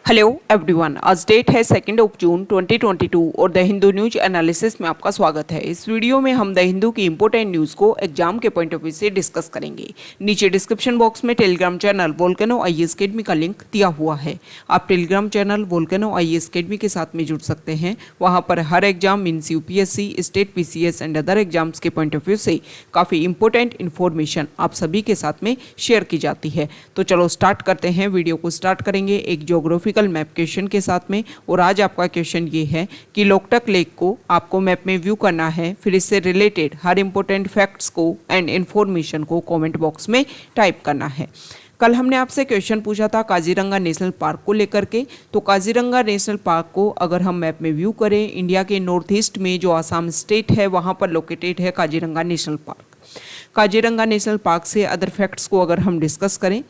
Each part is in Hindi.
हेलो एवरीवन, आज डेट है 2 जून 2022 और द हिंदू न्यूज एनालिसिस में आपका स्वागत है। इस वीडियो में हम द हिंदू की इंपॉर्टेंट न्यूज़ को एग्जाम के पॉइंट ऑफ व्यू से डिस्कस करेंगे। नीचे डिस्क्रिप्शन बॉक्स में Telegram channel Volcano IAS Academy का लिंक दिया हुआ है। आप Telegram channel Volcano IAS Academy के साथ में जुड़ सकते हैं। वहाँ पर हर exam means UPSC, state PCS and other exams के पॉइंट ऑफ व्यू से काफ़ी इंपॉर्टेंट इन्फॉर्मेशन आप सभी के साथ में शेयर की जाती है। तो चलो स्टार्ट करते हैं। वीडियो को स्टार्ट करेंगे एक ज्योग्राफिकल मैप क्वेश्चन के साथ में। और आज आपका क्वेश्चन ये है कि लोकटक लेक को आपको मैप में व्यू करना है, फिर इससे रिलेटेड हर इंपॉर्टेंट फैक्ट्स को एंड इंफॉर्मेशन को कमेंट बॉक्स में टाइप करना है। कल हमने आपसे क्वेश्चन पूछा था काजीरंगा नेशनल पार्क को लेकर के। तो काजीरंगा नेशनल पार्क को अगर हम मैप में व्यू करें, इंडिया के नॉर्थ ईस्ट में जो आसाम स्टेट है वहाँ पर लोकेटेड है Kaziranga national park. Kaziranga national park से अदर फैक्ट्स को अगर हम डिस्कस करें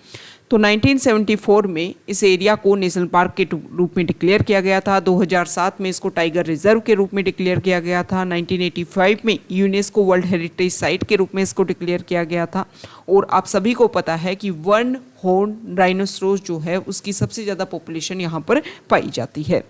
तो 1974 में इस एरिया को नेशनल पार्क के रूप में डिक्लेयर किया गया था। 2007 में इसको टाइगर रिजर्व के रूप में डिक्लेयर किया गया था। 1985 में यूनेस्को वर्ल्ड हेरिटेज साइट के रूप में इसको डिक्लेयर किया गया था। और आप सभी को पता है कि वन हॉर्न राइनोसोरस जो है उसकी सबसे ज़्यादा पॉपुलेशन यहाँ पर पाई जाती है।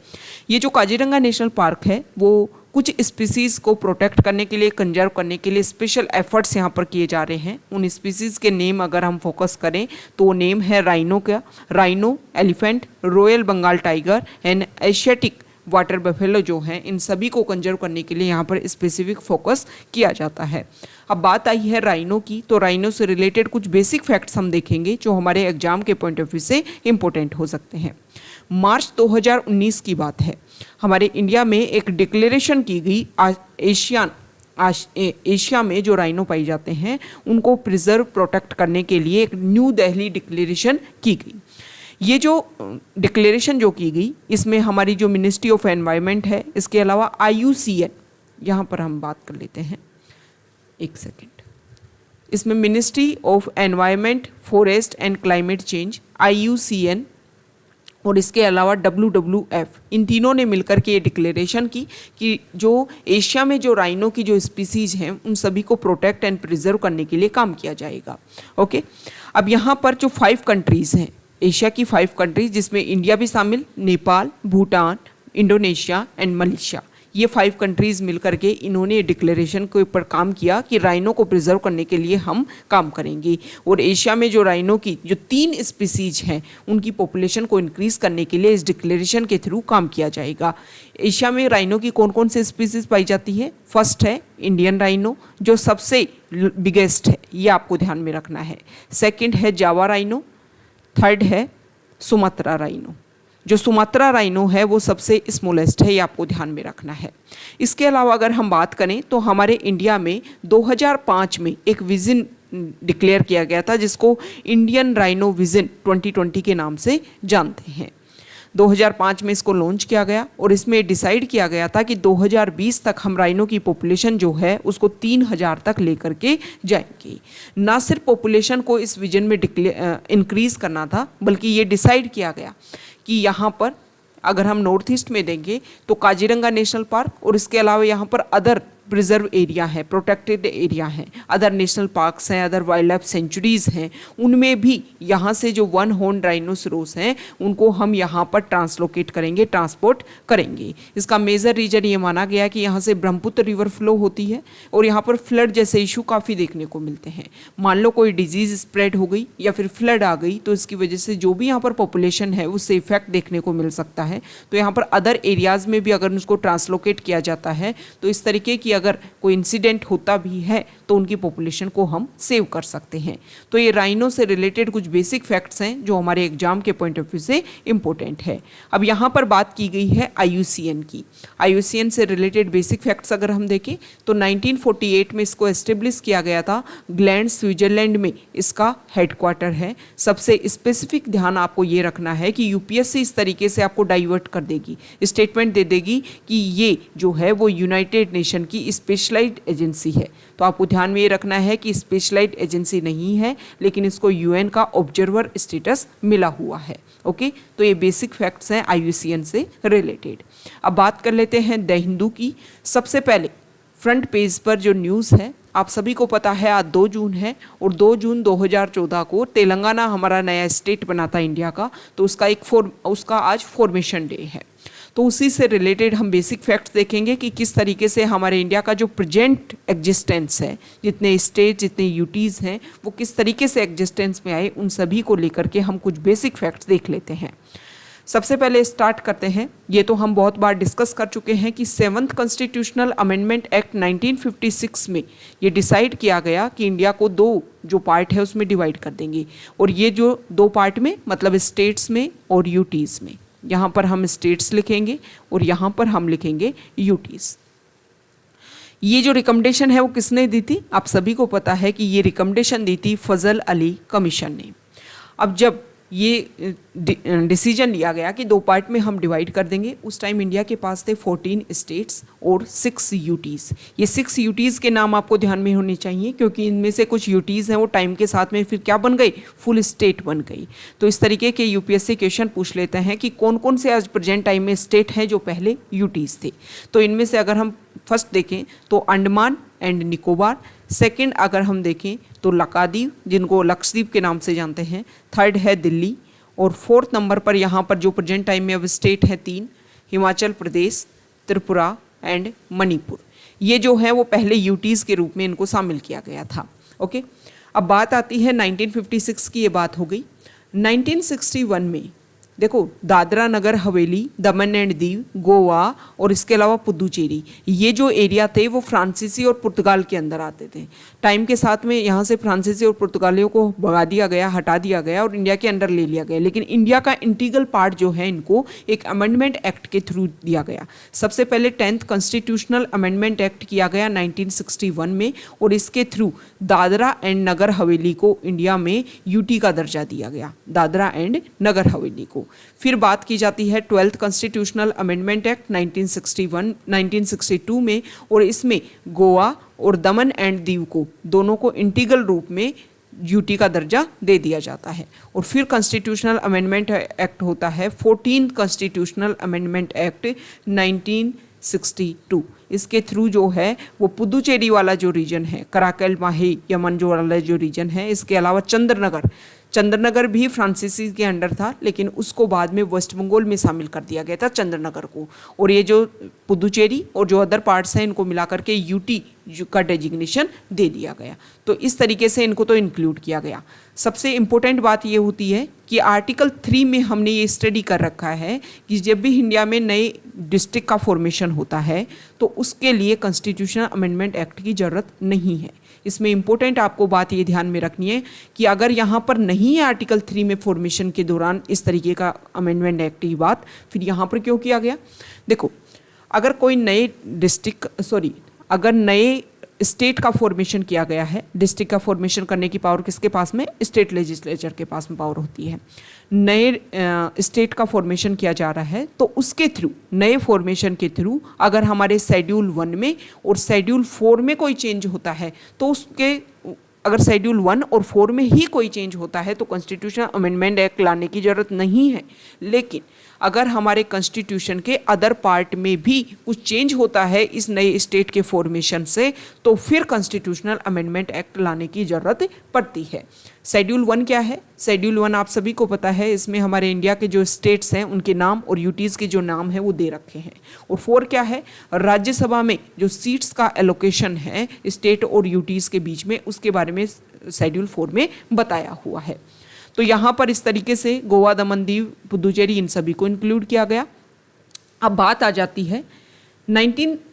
ये जो काजीरंगा नेशनल पार्क है वो कुछ स्पीसीज़ को प्रोटेक्ट करने के लिए, कंजर्व करने के लिए स्पेशल एफर्ट्स यहाँ पर किए जा रहे हैं। उन स्पीसीज़ के नेम अगर हम फोकस करें तो नेम है राइनो का, rhino, elephant, royal Bengal tiger and Asiatic water buffalo जो हैं, इन सभी को कंजर्व करने के लिए यहाँ पर स्पेसिफिक फोकस किया जाता है। अब बात आई है राइनो की, तो राइनो से रिलेटेड कुछ बेसिक फैक्ट्स हम देखेंगे जो हमारे एग्जाम के पॉइंट ऑफ व्यू से इम्पोर्टेंट हो सकते हैं। मार्च 2019 की बात है, हमारे इंडिया में एक डिक्लेरेशन की गई एशिया में जो राइनो पाई जाते हैं उनको प्रिजर्व प्रोटेक्ट करने के लिए एक न्यू दिल्ली डिक्लेरेशन की गई। ये जो डिक्लेरेशन जो की गई इसमें हमारी जो मिनिस्ट्री ऑफ एनवायरनमेंट है, इसके अलावा IUCN, यहाँ पर हम बात कर लेते हैं एक सेकेंड, इसमें ministry of environment, forest and climate change, IUCN और इसके अलावा WWF, इन तीनों ने मिलकर के ये डिक्लेरेशन की कि जो एशिया में जो राइनो की जो स्पीसीज़ हैं उन सभी को प्रोटेक्ट एंड प्रिजर्व करने के लिए काम किया जाएगा। ओके, अब यहाँ पर जो 5 कंट्रीज़ हैं, एशिया की 5 कंट्रीज जिसमें इंडिया भी शामिल, Nepal, Bhutan, Indonesia and Malaysia, ये 5 कंट्रीज़ मिलकर के इन्होंने डिक्लेरेशन के ऊपर काम किया कि राइनो को प्रिजर्व करने के लिए हम काम करेंगे। और एशिया में जो राइनो की जो 3 स्पीसीज हैं उनकी पॉपुलेशन को इंक्रीज़ करने के लिए इस डिक्लेरेशन के थ्रू काम किया जाएगा। एशिया में राइनो की कौन कौन सी स्पीसीज पाई जाती है? फर्स्ट है इंडियन राइनो जो सबसे बिगेस्ट है, ये आपको ध्यान में रखना है। सेकेंड है जावा राइनो, थर्ड है सुमात्रा राइनो। जो सुमात्रा राइनो है वो सबसे स्मॉलेस्ट है, ये आपको ध्यान में रखना है। इसके अलावा अगर हम बात करें तो हमारे इंडिया में 2005 में एक विजन डिक्लेयर किया गया था जिसको इंडियन राइनो विजन 2020 के नाम से जानते हैं। 2005 में इसको लॉन्च किया गया और इसमें डिसाइड किया गया था कि 2020 तक हम राइनो की पॉपुलेशन जो है उसको 3000 तक लेकर के जाएंगे। ना सिर्फ पॉपुलेशन को इस विजन में इंक्रीज़ करना था, बल्कि ये डिसाइड किया गया कि यहाँ पर अगर हम नॉर्थ ईस्ट में देंगे तो काजीरंगा नेशनल पार्क और इसके अलावा यहाँ पर अदर प्रिजर्व एरिया है, प्रोटेक्टेड एरिया हैं, अदर नेशनल पार्क्स हैं, अदर वाइल्ड लाइफ सेंचुरीज़ हैं, उनमें भी यहाँ से जो वन हॉर्न राइनोसोरस हैं उनको हम यहाँ पर ट्रांसलोकेट करेंगे, ट्रांसपोर्ट करेंगे। इसका मेजर रीजन ये माना गया कि यहाँ से ब्रह्मपुत्र रिवर फ्लो होती है और यहाँ पर फ्लड जैसे इशू काफ़ी देखने को मिलते हैं। मान लो कोई डिजीज़ स्प्रेड हो गई या फिर फ्लड आ गई तो इसकी वजह से जो भी यहाँ पर पॉपुलेशन है उससे इफेक्ट देखने को मिल सकता है। तो यहाँ पर अदर एरियाज़ में भी अगर उसको ट्रांसलोकेट किया जाता है तो इस तरीके की अगर कोई इंसिडेंट होता भी है तो उनकी पॉपुलेशन को हम सेव कर सकते हैं। तो ये राइनो से रिलेटेड कुछ बेसिक फैक्ट्स हैं जो हमारे एग्जाम के पॉइंट ऑफ व्यू से इम्पोर्टेंट है। अब यहाँ पर बात की गई है IUCN की। IUCN से रिलेटेड बेसिक फैक्ट्स अगर हम देखें तो 1948 में इसको एस्टेब्लिश किया गया था। ग्लैंड, स्विट्जरलैंड में इसका हेडक्वार्टर है। सबसे स्पेसिफिक ध्यान आपको ये रखना है कि यूपीएससी इस तरीके से आपको डाइवर्ट कर देगी, स्टेटमेंट दे देगी कि ये जो है वो यूनाइटेड नेशन की स्पेशलाइज्ड एजेंसी है। तो आपको ध्यान में ये रखना है कि स्पेशलाइज्ड एजेंसी नहीं है, लेकिन इसको UN का ऑब्जर्वर स्टेटस मिला हुआ है। ओके, तो ये बेसिक फैक्ट्स हैं IUCN से रिलेटेड। अब बात कर लेते हैं द हिंदू की। सबसे पहले फ्रंट पेज पर जो न्यूज़ है, आप सभी को पता है आज 2 जून है और 2 जून 2014 को तेलंगाना हमारा नया स्टेट बना था इंडिया का, तो उसका आज फॉर्मेशन डे है। तो उसी से रिलेटेड हम बेसिक फैक्ट्स देखेंगे कि किस तरीके से हमारे इंडिया का जो प्रेजेंट एग्जिस्टेंस है, जितने स्टेट जितने यूटीज़ हैं वो किस तरीके से एग्जिस्टेंस में आए, उन सभी को लेकर के हम कुछ बेसिक फैक्ट्स देख लेते हैं। सबसे पहले स्टार्ट करते हैं, ये तो हम बहुत बार डिस्कस कर चुके हैं कि 7th कॉन्स्टिट्यूशनल अमेंडमेंट एक्ट 1956 में ये डिसाइड किया गया कि इंडिया को 2 जो पार्ट है उसमें डिवाइड कर देंगे, और ये जो 2 पार्ट में मतलब स्टेट्स में और यूटीज़ में। यहाँ पर हम स्टेट्स लिखेंगे और यहाँ पर हम लिखेंगे यूटीज़। ये जो रिकमेंडेशन है वो किसने दी थी? आप सभी को पता है कि ये रिकमेंडेशन दी थी फजल अली कमीशन ने। अब जब ये डिसीजन लिया गया कि 2 पार्ट में हम डिवाइड कर देंगे, उस टाइम इंडिया के पास थे 14 स्टेट्स और 6 यूटीज़। ये 6 यूटीज़ के नाम आपको ध्यान में होने चाहिए, क्योंकि इनमें से कुछ यूटीज़ हैं वो टाइम के साथ में फिर क्या बन गई, फुल स्टेट बन गई। तो इस तरीके के यूपीएससी क्वेश्चन पूछ लेते हैं कि कौन कौन से आज प्रेजेंट टाइम में स्टेट हैं जो पहले यूटीज़ थे। तो इनमें से अगर हम फर्स्ट देखें तो अंडमान एंड निकोबार, सेकंड अगर हम देखें तो लक्षद्वीप, जिनको लक्षद्वीप के नाम से जानते हैं, थर्ड है दिल्ली, और 4th नंबर पर यहाँ पर जो प्रेजेंट टाइम में अब स्टेट है 3, हिमाचल प्रदेश, त्रिपुरा एंड मणिपुर। ये जो है वो पहले यूटीज़ के रूप में इनको शामिल किया गया था। ओके, अब बात आती है 1956 की, ये बात हो गई। 1961 में देखो दादरा नगर हवेली, दमन एंड दीव, गोवा और इसके अलावा पुदुचेरी, ये जो एरिया थे वो फ्रांसीसी और पुर्तगाल के अंदर आते थे। टाइम के साथ में यहाँ से फ्रांसीसी और पुर्तगालियों को भगा दिया गया, हटा दिया गया और इंडिया के अंडर ले लिया गया। लेकिन इंडिया का इंटीग्रल पार्ट जो है इनको एक अमेंडमेंट एक्ट के थ्रू दिया गया। सबसे पहले 10th कॉन्स्टिट्यूशनल अमेंडमेंट एक्ट किया गया 1961 में, और इसके थ्रू दादरा एंड नगर हवेली को इंडिया में यूटी का दर्जा दिया गया, दादरा एंड नगर हवेली को। फिर बात की जाती है 12th कॉन्स्टिट्यूशनल अमेंडमेंट एक्ट 1962 में, और इसमें गोवा और दमन एंड दीव को दोनों को इंटीग्रल रूप में यूटी का दर्जा दे दिया जाता है। और फिर कॉन्स्टिट्यूशनल अमेंडमेंट एक्ट होता है 14th कॉन्स्टिट्यूशनल अमेंडमेंट एक्ट 1962। इसके थ्रू जो है वो पुदुचेरी वाला जो रीजन है, कराकल माही यमन जो वाला जो रीजन है, इसके अलावा चंद्रनगर भी फ्रांसीसी के अंडर था, लेकिन उसको बाद में वेस्ट बंगाल में शामिल कर दिया गया था चंद्रनगर को। और ये जो पुदुचेरी और जो अदर पार्ट्स हैं इनको मिलाकर के यूटी का डेजिग्नेशन दे दिया गया। तो इस तरीके से इनको तो इंक्लूड किया गया। सबसे इम्पोर्टेंट बात ये होती है कि आर्टिकल 3 में हमने ये स्टडी कर रखा है कि जब भी इंडिया में नए डिस्ट्रिक्ट का फॉर्मेशन होता है तो उसके लिए कॉन्स्टिट्यूशनल अमेंडमेंट एक्ट की ज़रूरत नहीं है। इसमें इम्पोर्टेंट आपको बात ये ध्यान में रखनी है कि अगर यहाँ पर नहीं है आर्टिकल 3 में फॉर्मेशन के दौरान इस तरीके का अमेंडमेंट एक्ट की बात, फिर यहाँ पर क्यों किया गया? देखो, अगर कोई नए अगर नए स्टेट का फॉर्मेशन किया गया है, डिस्ट्रिक्ट का फॉर्मेशन करने की पावर किसके पास में? स्टेट लेजिस्लेचर के पास में पावर होती है। नए स्टेट का फॉर्मेशन किया जा रहा है तो उसके थ्रू, नए फॉर्मेशन के थ्रू अगर हमारे शेड्यूल 1 में और शेड्यूल 4 में कोई चेंज होता है तो उसके, अगर शेड्यूल 1 और 4 में ही कोई चेंज होता है तो कॉन्स्टिट्यूशनल अमेंडमेंट एक्ट लाने की ज़रूरत नहीं है। लेकिन अगर हमारे कॉन्स्टिट्यूशन के अदर पार्ट में भी कुछ चेंज होता है इस नए स्टेट के फॉर्मेशन से, तो फिर कॉन्स्टिट्यूशनल अमेंडमेंट एक्ट लाने की ज़रूरत पड़ती है। शेड्यूल 1 क्या है? शेड्यूल 1 आप सभी को पता है, इसमें हमारे इंडिया के जो स्टेट्स हैं उनके नाम और यूटीज़ के जो नाम है वो दे रखे हैं। और 4 क्या है? राज्यसभा में जो सीट्स का एलोकेशन है स्टेट और यूटीज़ के बीच में, उसके बारे में शेड्यूल 4 में बताया हुआ है। तो यहाँ पर इस तरीके से गोवा, दमन दीव, पुदुचेरी, इन सभी को इंक्लूड किया गया। अब बात आ जाती है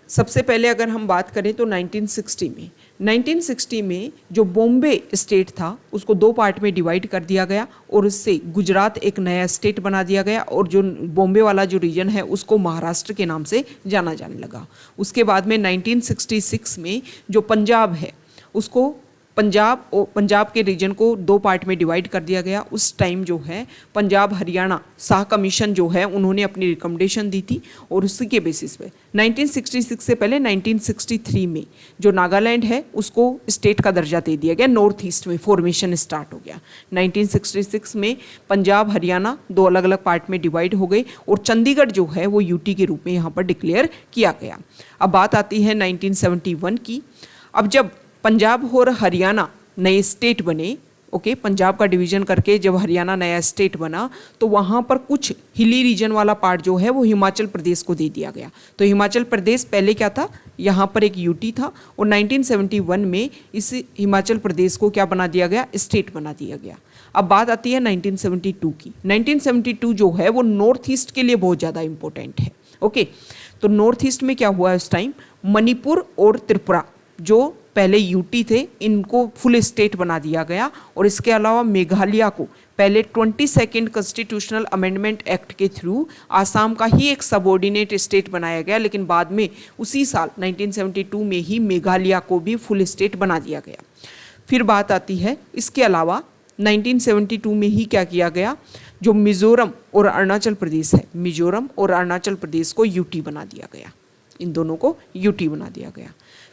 सबसे पहले अगर हम बात करें तो 1960 में जो बॉम्बे स्टेट था उसको 2 पार्ट में डिवाइड कर दिया गया और उससे गुजरात एक नया स्टेट बना दिया गया, और जो बॉम्बे वाला जो रीजन है उसको महाराष्ट्र के नाम से जाना जाने लगा। उसके बाद में 1966 में जो पंजाब है उसको पंजाब के रीजन को 2 पार्ट में डिवाइड कर दिया गया। उस टाइम जो है पंजाब हरियाणा शाह कमीशन जो है उन्होंने अपनी रिकमेंडेशन दी थी और उसी के बेसिस पे 1966 से पहले 1963 में जो नागालैंड है उसको स्टेट का दर्जा दे दिया गया। नॉर्थ ईस्ट में फॉर्मेशन स्टार्ट हो गया। 1966 में पंजाब हरियाणा 2 अलग अलग पार्ट में डिवाइड हो गए और चंडीगढ़ जो है वो यूटी के रूप में यहाँ पर डिक्लेयर किया गया। अब बात आती है 1971 की। अब जब पंजाब और हरियाणा नए स्टेट बने, ओके, पंजाब का डिवीजन करके जब हरियाणा नया स्टेट बना तो वहाँ पर कुछ हिली रीजन वाला पार्ट जो है वो हिमाचल प्रदेश को दे दिया गया। तो हिमाचल प्रदेश पहले क्या था, यहाँ पर एक यूटी था और 1971 में इस हिमाचल प्रदेश को क्या बना दिया गया, स्टेट बना दिया गया। अब बात आती है 1972 की। 1972 जो है वो नॉर्थ ईस्ट के लिए बहुत ज़्यादा इंपॉर्टेंट है। ओके, तो नॉर्थ ईस्ट में क्या हुआ उस टाइम, मणिपुर और त्रिपुरा जो पहले यूटी थे इनको फुल स्टेट बना दिया गया और इसके अलावा मेघालय को पहले 22nd कॉन्स्टिट्यूशनल अमेंडमेंट एक्ट के थ्रू आसाम का ही एक सबऑर्डिनेट स्टेट बनाया गया, लेकिन बाद में उसी साल 1972 में ही मेघालय को भी फुल स्टेट बना दिया गया। फिर बात आती है इसके अलावा 1972 में ही क्या किया गया, जो मिजोरम और अरुणाचल प्रदेश है, मिजोरम और अरुणाचल प्रदेश को यूटी बना दिया गया, इन दोनों को यूटी बना दिया गया।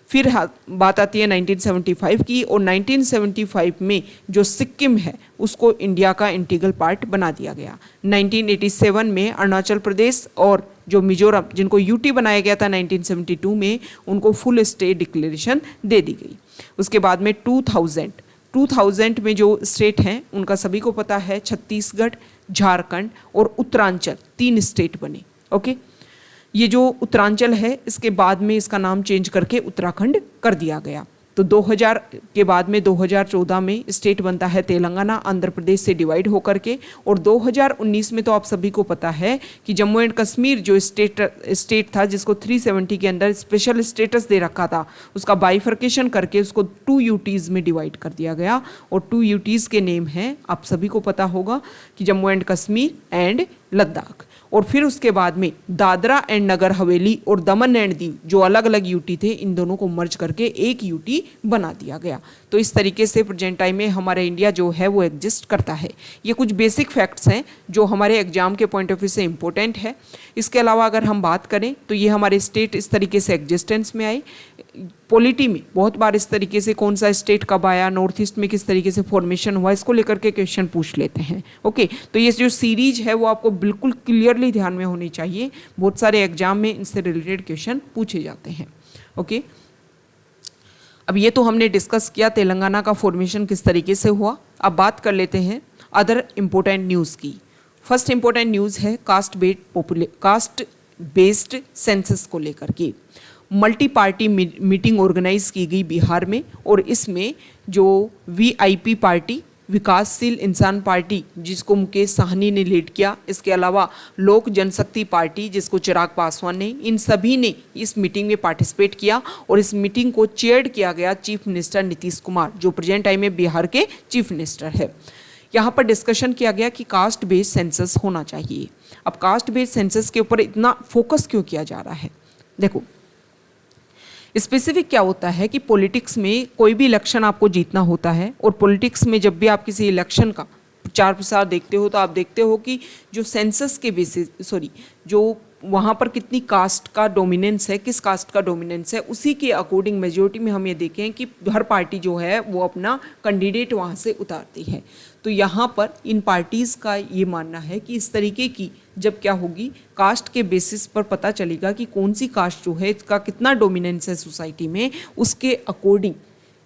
फिर बात आती है 1975 की और 1975 में जो सिक्किम है उसको इंडिया का इंटीग्रल पार्ट बना दिया गया। 1987 में अरुणाचल प्रदेश और जो मिजोरम जिनको यूटी बनाया गया था 1972 में, उनको फुल स्टेट डिक्लेरेशन दे दी गई। उसके बाद में 2000 में जो स्टेट हैं उनका सभी को पता है, छत्तीसगढ़, झारखंड और उत्तरांचल 3 स्टेट बने। ओके, ये जो उत्तरांचल है इसके बाद में इसका नाम चेंज करके उत्तराखंड कर दिया गया। तो 2000 के बाद में 2014 में स्टेट बनता है तेलंगाना आंध्र प्रदेश से डिवाइड होकर के, और 2019 में तो आप सभी को पता है कि जम्मू एंड कश्मीर जो स्टेट था जिसको 370 के अंदर स्पेशल स्टेटस दे रखा था, उसका बाइफर्केशन करके उसको 2 यूटीज़ में डिवाइड कर दिया गया और 2 यूटीज़ के नेम हैं, आप सभी को पता होगा कि जम्मू एंड कश्मीर एंड लद्दाख। और फिर उसके बाद में दादरा एंड नगर हवेली और दमन एंड दीव जो अलग अलग यूटी थे, इन दोनों को मर्ज करके एक यूटी बना दिया गया। तो इस तरीके से प्रेजेंट टाइम में हमारा इंडिया जो है वो एग्जिस्ट करता है। ये कुछ बेसिक फैक्ट्स हैं जो हमारे एग्जाम के पॉइंट ऑफ व्यू से इम्पोर्टेंट है। इसके अलावा अगर हम बात करें तो ये हमारे स्टेट इस तरीके से एग्जिस्टेंस में आए। पॉलिटी में बहुत बार इस तरीके से कौन सा स्टेट कब आया, नॉर्थ ईस्ट में किस तरीके से फॉर्मेशन हुआ, इसको लेकर के क्वेश्चन पूछ लेते हैं। ओके, तो ये जो सीरीज है वो आपको बिल्कुल क्लियरली ध्यान में होनी चाहिए। बहुत सारे एग्जाम में इनसे रिलेटेड क्वेश्चन पूछे जाते हैं। ओके, अब ये तो हमने डिस्कस किया तेलंगाना का फॉर्मेशन किस तरीके से हुआ। अब बात कर लेते हैं अदर इम्पोर्टेंट न्यूज़ की। फर्स्ट इम्पोर्टेंट न्यूज़ है कास्ट बेस्ड सेंसस को लेकर के मल्टी पार्टी मीटिंग ऑर्गेनाइज की गई बिहार में, और इसमें जो वीआईपी पार्टी विकासशील इंसान पार्टी जिसको मुकेश साहनी ने लीड किया, इसके अलावा लोक जनशक्ति पार्टी जिसको चिराग पासवान ने, इन सभी ने इस मीटिंग में पार्टिसिपेट किया और इस मीटिंग को चेयर्ड किया गया चीफ मिनिस्टर नीतीश कुमार जो प्रेजेंट टाइम में बिहार के चीफ मिनिस्टर है। यहाँ पर डिस्कशन किया गया कि कास्ट बेस्ड सेंसस होना चाहिए। अब कास्ट बेस्ड सेंसस के ऊपर इतना फोकस क्यों किया जा रहा है, देखो स्पेसिफिक क्या होता है कि पॉलिटिक्स में कोई भी इलेक्शन आपको जीतना होता है, और पॉलिटिक्स में जब भी आप किसी इलेक्शन का प्रचार प्रसार देखते हो तो आप देखते हो कि जो सेंसस के बेसिस जो वहाँ पर कितनी कास्ट का डोमिनेंस है, किस कास्ट का डोमिनेंस है, उसी के अकॉर्डिंग मेजोरिटी में हम ये देखें कि हर पार्टी जो है वो अपना कैंडिडेट वहाँ से उतारती है। तो यहाँ पर इन पार्टीज़ का ये मानना है कि इस तरीके की जब क्या होगी, कास्ट के बेसिस पर पता चलेगा कि कौन सी कास्ट जो है इसका कितना डोमिनेंस है सोसाइटी में, उसके अकॉर्डिंग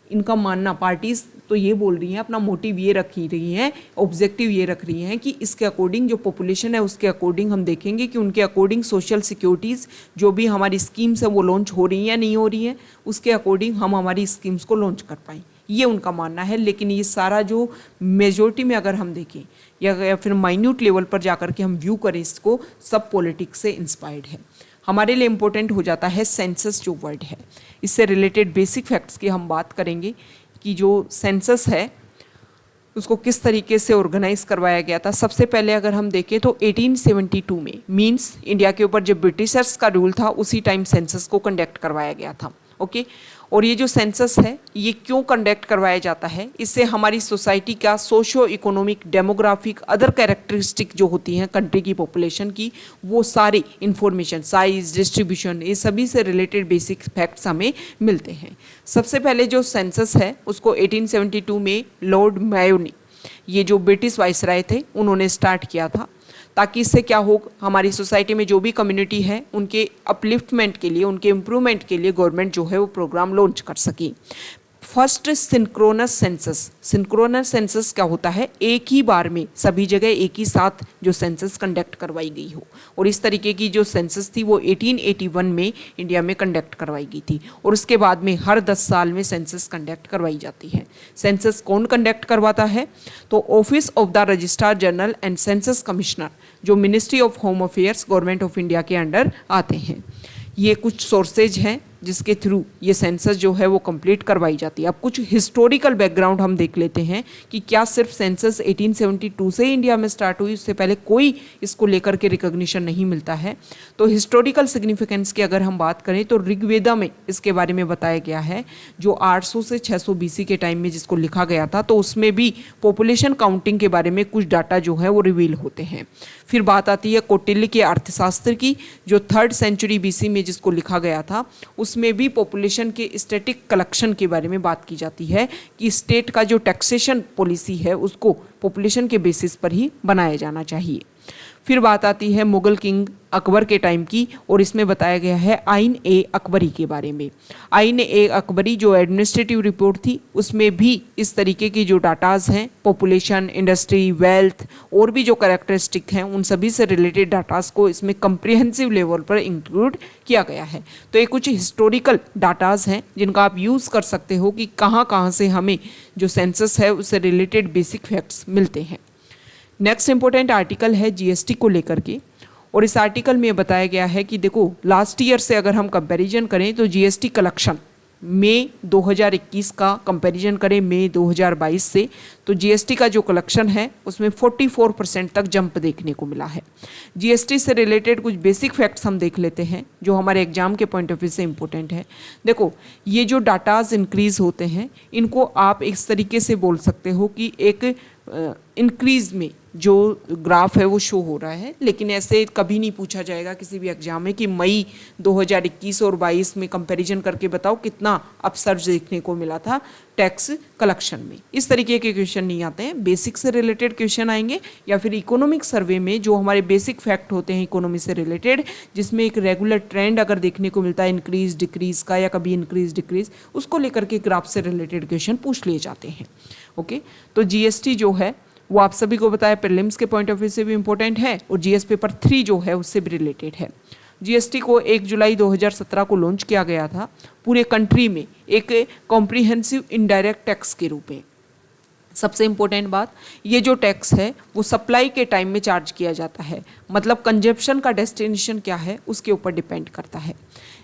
इनका मानना, पार्टीज तो ये बोल रही हैं, अपना मोटिव ये रख रही हैं, ऑब्जेक्टिव ये रख रही हैं कि इसके अकॉर्डिंग जो पॉपुलेशन है उसके अकॉर्डिंग हम देखेंगे कि उनके अकॉर्डिंग सोशल सिक्योरिटीज़ जो भी हमारी स्कीम्स है वो लॉन्च हो रही हैं या नहीं हो रही हैं, उसके अकॉर्डिंग हम हमारी स्कीम्स को लॉन्च कर पाएँ, ये उनका मानना है। लेकिन ये सारा जो मेजॉरिटी में अगर हम देखें या फिर माइन्यूट लेवल पर जाकर के हम व्यू करें इसको, सब पॉलिटिक्स से इंस्पायर्ड है। हमारे लिए इम्पोर्टेंट हो जाता है सेंसस जो वर्ड है, इससे रिलेटेड बेसिक फैक्ट्स की हम बात करेंगे कि जो सेंसस है उसको किस तरीके से ऑर्गेनाइज करवाया गया था। सबसे पहले अगर हम देखें तो 1872 में, मींस इंडिया के ऊपर जब ब्रिटिशर्स का रूल था उसी टाइम सेंसस को कंडक्ट करवाया गया था। ओके। और ये जो सेंसस है ये क्यों कंडक्ट करवाया जाता है, इससे हमारी सोसाइटी का socio economic, demographic, other characteristic जो होती हैं कंट्री की पॉपुलेशन की, वो सारी इंफॉर्मेशन, साइज, डिस्ट्रीब्यूशन, ये सभी से रिलेटेड बेसिक फैक्ट्स हमें मिलते हैं। सबसे पहले जो सेंसस है उसको 1872 में लॉर्ड मायो ने, ये जो ब्रिटिश वाइसराय थे, उन्होंने स्टार्ट किया था, ताकि इससे क्या हो, हमारी सोसाइटी में जो भी कम्युनिटी है उनके अपलिफ्टमेंट के लिए, उनके इम्प्रूवमेंट के लिए गवर्नमेंट जो है वो प्रोग्राम लॉन्च कर सकी। First synchronous census, synchronous census क्या होता है, एक ही बार में सभी जगह एक ही साथ जो सेंसस कंडक्ट करवाई गई हो, और इस तरीके की जो सेंसस थी वो 1881 में इंडिया में कंडक्ट करवाई गई थी, और उसके बाद में हर 10 साल में सेंसस कंडक्ट करवाई जाती है। सेंसस कौन कंडक्ट करवाता है, तो office of the registrar general and census commissioner, जो ministry of home affairs government of India के अंडर आते हैं। ये कुछ सोर्सेज हैं जिसके थ्रू ये सेंसस जो है वो कंप्लीट करवाई जाती है। अब कुछ हिस्टोरिकल बैकग्राउंड हम देख लेते हैं कि क्या सिर्फ सेंसस 1872 से इंडिया में स्टार्ट हुई, उससे पहले कोई इसको लेकर के रिकॉग्निशन नहीं मिलता है। तो हिस्टोरिकल सिग्निफिकेंस की अगर हम बात करें तो ऋग्वेदा में इसके बारे में बताया गया है, जो 800 से 600 BC के टाइम में जिसको लिखा गया था, तो उसमें भी पॉपुलेशन काउंटिंग के बारे में कुछ डाटा जो है वो रिवील होते हैं। फिर बात आती है कौटिल्य के अर्थशास्त्र की, जो 3rd सेंचुरी BC में जिसको लिखा गया था, उसमें भी पॉपुलेशन के स्टैटिक कलेक्शन के बारे में बात की जाती है कि स्टेट का जो टैक्सेशन पॉलिसी है उसको पॉपुलेशन के बेसिस पर ही बनाया जाना चाहिए। फिर बात आती है मुगल किंग अकबर के टाइम की, और इसमें बताया गया है आइन ए अकबरी के बारे में। आइन ए अकबरी जो एडमिनिस्ट्रेटिव रिपोर्ट थी, उसमें भी इस तरीके की जो डाटाज हैं, पॉपुलेशन, इंडस्ट्री, वेल्थ और भी जो कैरेक्टरिस्टिक हैं, उन सभी से रिलेटेड डाटाज को इसमें कंप्रिहेंसिव लेवल पर इंक्लूड किया गया है। तो ये कुछ हिस्टोरिकल डाटाज हैं जिनका आप यूज़ कर सकते हो कि कहाँ कहाँ से हमें जो सेंसस है उससे रिलेटेड बेसिक फैक्ट्स मिलते हैं। नेक्स्ट इंपॉर्टेंट आर्टिकल है जीएसटी को लेकर के, और इस आर्टिकल में बताया गया है कि देखो लास्ट ईयर से अगर हम कंपैरिजन करें तो जीएसटी कलेक्शन मई 2021 का कंपैरिजन करें मई 2022 से, तो जीएसटी का जो कलेक्शन है उसमें 44% तक जंप देखने को मिला है। जीएसटी से रिलेटेड कुछ बेसिक फैक्ट्स हम देख लेते हैं जो हमारे एग्जाम के पॉइंट ऑफ व्यू से इंपॉर्टेंट है। देखो ये जो डाटाज इंक्रीज होते हैं, इनको आप इस तरीके से बोल सकते हो कि एक इंक्रीज में जो ग्राफ है वो शो हो रहा है, लेकिन ऐसे कभी नहीं पूछा जाएगा किसी भी एग्जाम में कि मई 2021 और 22 में कंपैरिजन करके बताओ कितना अपसर्ज देखने को मिला था टैक्स कलेक्शन में। इस तरीके के क्वेश्चन नहीं आते हैं, बेसिक से रिलेटेड क्वेश्चन आएंगे, या फिर इकोनॉमिक सर्वे में जो हमारे बेसिक फैक्ट होते हैं इकोनॉमी से रिलेटेड, जिसमें एक रेगुलर ट्रेंड अगर देखने को मिलता है इंक्रीज डिक्रीज का या कभी इंक्रीज डिक्रीज, उसको लेकर के ग्राफ से रिलेटेड क्वेश्चन पूछ लिए जाते हैं। ओके, तो जीएसटी जो है वो आप सभी को बताया प्रीलिम्स के पॉइंट ऑफ व्यू से भी इंपॉर्टेंट है, और जीएस पेपर 3 जो है उससे भी रिलेटेड है। जीएसटी को 1 जुलाई 2017 को लॉन्च किया गया था पूरे कंट्री में एक कॉम्प्रिहेंसिव इनडायरेक्ट टैक्स के रूप में। सबसे इम्पोर्टेंट बात, ये जो टैक्स है वो सप्लाई के टाइम में चार्ज किया जाता है, मतलब कंजप्शन का डेस्टिनेशन क्या है उसके ऊपर डिपेंड करता है।